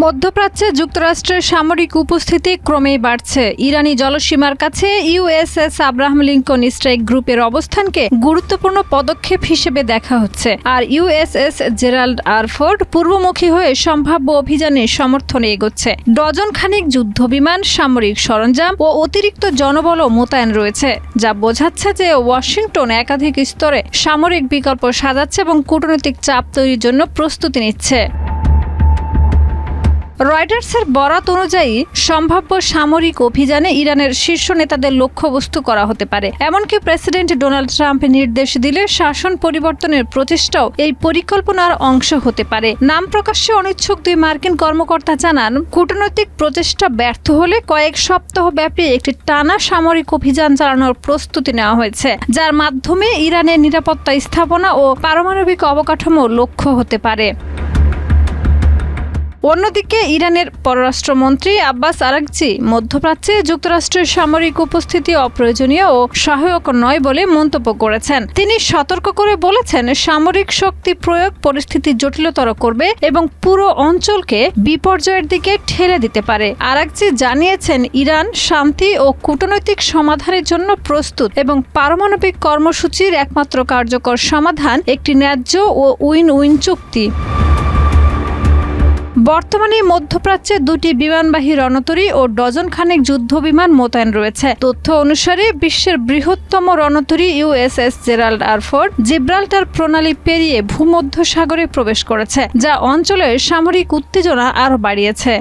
মধ্যপ্রাচ্যে যুক্তরাষ্ট্রের সামরিক উপস্থিতি ক্রমেই বাড়ছে। ইরানি জলসীমার কাছে ইউএসএস আব্রাহাম লিঙ্কন স্ট্রাইক গ্রুপের অবস্থানকে গুরুত্বপূর্ণ পদক্ষেপ হিসেবে দেখা হচ্ছে, আর ইউএসএস জেরাল্ড আর ফোর্ড পূর্বমুখী হয়ে সম্ভাব্য অভিযানের সমর্থনে এগোচ্ছে। ডজন খানিক যুদ্ধবিমান, সামরিক সরঞ্জাম ও অতিরিক্ত জনবলও মোতায়েন রয়েছে, যা বোঝাচ্ছে যে ওয়াশিংটন একাধিক স্তরে সামরিক বিকল্প সাজাচ্ছে এবং কূটনৈতিক চাপ তৈরির জন্য প্রস্তুতি নিচ্ছে। রয়টার্সের বরাত অনুযায়ী সম্ভাব্য সামরিক অভিযানে ইরানের শীর্ষ নেতাদের লক্ষ্যবস্তু করা হতে পারে। এমনকি প্রেসিডেন্ট ডোনাল্ড ট্রাম্প নির্দেশ দিলে শাসন পরিবর্তনের প্রচেষ্টাও এই পরিকল্পনার অংশ হতে পারে। নাম প্রকাশ্যে অনিচ্ছুক দুই মার্কিন কর্মকর্তা জানান, কূটনৈতিক প্রচেষ্টা ব্যর্থ হলে কয়েক সপ্তাহ ব্যাপী একটি টানা সামরিক অভিযান চালানোর প্রস্তুতি নেওয়া হয়েছে, যার মাধ্যমে ইরানের নিরাপত্তা স্থাপনা ও পারমাণবিক অবকাঠামো লক্ষ্য হতে পারে। অন্যদিকে ইরানের পররাষ্ট্রমন্ত্রী আব্বাস আরাগচি মধ্যপ্রাচ্যে যুক্তরাষ্ট্রের সামরিক উপস্থিতি অপ্রয়োজনীয় ও সহায়ক নয় বলে মন্তব্য করেছেন। তিনি সতর্ক করে বলেছেন, সামরিক শক্তি প্রয়োগ পরিস্থিতি জটিলতর করবে এবং পুরো অঞ্চলকে বিপর্যয়ের দিকে ঠেলে দিতে পারে। আরাগচি জানিয়েছেন, ইরান শান্তি ও কূটনৈতিক সমাধানের জন্য প্রস্তুত এবং পারমাণবিক কর্মসূচির একমাত্র কার্যকর সমাধান একটি ন্যায্য ও উইন উইন চুক্তি। বর্তমানে মধ্যপ্রাচ্যে দুটি বিমানবাহী রণতরী ও ডজন খানেক যুদ্ধবিমান মোতায়েন রয়েছে। তথ্য অনুসারে বিশ্বের বৃহত্তম রণতরী USS Gerald R Ford Gibraltar প্রণালী পেরিয়ে ভূমধ্যসাগরে প্রবেশ করেছে, যা অঞ্চলের সামরিক উত্তেজনা আরও বাড়িয়েছে।